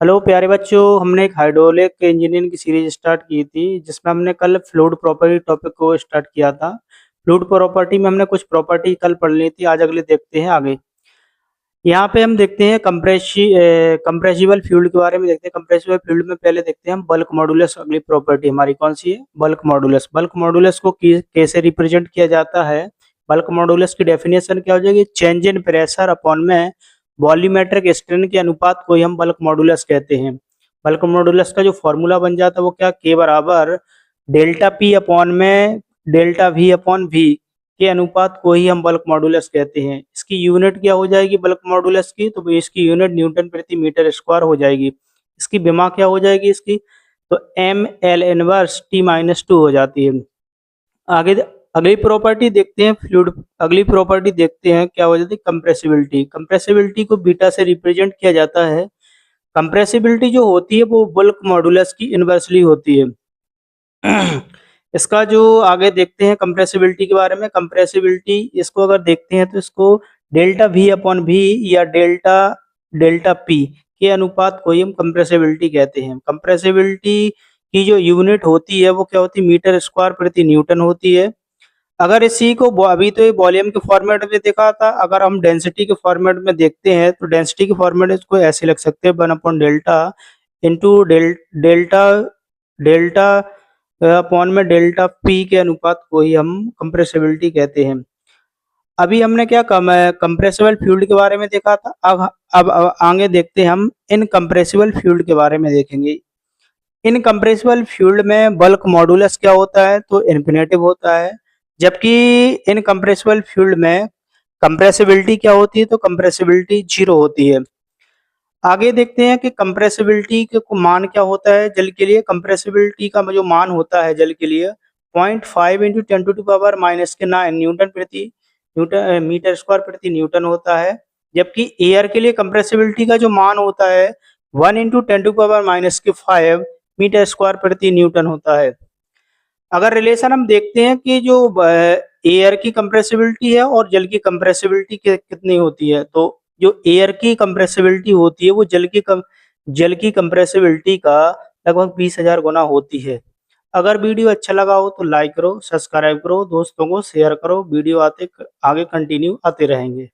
Hello प्यारे बच्चों, हमने एक हाइड्रोलिक इंजीनियरिंग की सीरीज स्टार्ट की थी जिसमें हमने कल फ्लूइड प्रॉपर्टी टॉपिक को स्टार्ट किया था। फ्लूइड प्रॉपर्टी में हमने कुछ प्रॉपर्टी कल पढ़ ली थी, आज अगले देखते हैं आगे। यहाँ पे हम देखते हैं कंप्रेसिबल फ्लूइड के बारे में देखते हैं। कंप्रेसिबल फ्लूइड में पहले देखते हैं हम बल्क मॉडुलस। अगली प्रॉपर्टी हमारी कौन सी है? Bulk modulus. बल्क मॉडुलस को कैसे रिप्रेजेंट किया जाता है? बल्क मॉडुलस की डेफिनेशन क्या हो जाएगी? चेंज इन प्रेशर अपॉन में वॉल्यूमेट्रिक स्ट्रेन के अनुपात को ही हम बल्क मॉडुलस कहते हैं। बल्क मॉडुलस का जो फॉर्मूला बन जाता है वो क्या? के बराबर डेल्टा पी अपॉन में डेल्टा वी अपॉन वी के अनुपात को ही हम बल्क मॉडुलस कहते हैं। इसकी यूनिट क्या हो जाएगी बल्क मॉडुलस की? तो इसकी यूनिट न्यूटन प्रति मीटर स्क्वायर हो जाएगी। इसकी विमा क्या हो जाएगी इसकी? तो M L inverse T minus two हो जाती है। आगे अगली प्रॉपर्टी देखते हैं फ्लूइड। अगली प्रॉपर्टी देखते हैं क्या हो जाती है? कंप्रेसिबिलिटी। कंप्रेसिबिलिटी को बीटा से रिप्रेजेंट किया जाता है। कंप्रेसिबिलिटी जो होती है वो बल्क मॉडुलस की इनवर्सली होती है। इसका जो आगे देखते हैं कंप्रेसिबिलिटी के बारे में। कंप्रेसिबिलिटी इसको अगर देखते हैं तो इसको डेल्टा वी अपॉन वी या डेल्टा डेल्टा पी के अनुपात को ही हम कंप्रेसिबिलिटी कहते हैं। कंप्रेसिबिलिटी की जो यूनिट होती है वो क्या होती है? मीटर स्क्वायर प्रति न्यूटन होती है। अगर इसी को अभी तो ये वॉल्यूम के फॉर्मेट में देखा था, अगर हम डेंसिटी के फॉर्मेट में देखते हैं तो डेंसिटी के फॉर्मेट इसको ऐसे लिख सकते हैं, one upon delta into delta delta upon में डेल्टा पी के अनुपात को ही हम कंप्रेसिबिलिटी कहते हैं। अभी हमने क्या कंप्रेसिबल फ्लूइड के बारे में देखा था। अब आगे देखते हैं हम इनकम्प्रेसिबल फ्लूइड के बारे में देखेंगे। इनकम्प्रेसिबल फ्लूइड में बल्क मॉडुलस क्या होता है? तो इन्फिनेटिव होता है। जबकि इनकम्प्रेसिबल फ्लूइड में कंप्रेसिबिलिटी क्या होती है? तो कंप्रेसिबिलिटी जीरो होती है। आगे देखते हैं कि कंप्रेसिबिलिटी के को मान क्या होता है जल के लिए। कंप्रेसिबिलिटी का जो मान होता है जल के लिए 0.5 इंटू 10⁻⁹ न्यूटन प्रति मीटर स्क्वायर प्रति न्यूटन होता है। जबकि एयर के लिए कंप्रेसिबिलिटी का जो मान होता है 1 इंटू 10⁻⁵ मीटर स्क्वायर प्रति न्यूटन होता है। अगर रिलेशन हम देखते हैं कि जो एयर की कंप्रेसिबिलिटी है और जल की कंप्रेसिबिलिटी कितनी होती है, तो जो एयर की कंप्रेसिबिलिटी होती है वो जल की कंप्रेसिबिलिटी का लगभग 20,000 गुना होती है। अगर वीडियो अच्छा लगा हो तो लाइक करो, सब्सक्राइब करो, दोस्तों को शेयर करो। वीडियो आगे कंटिन्यू आते रहेंगे।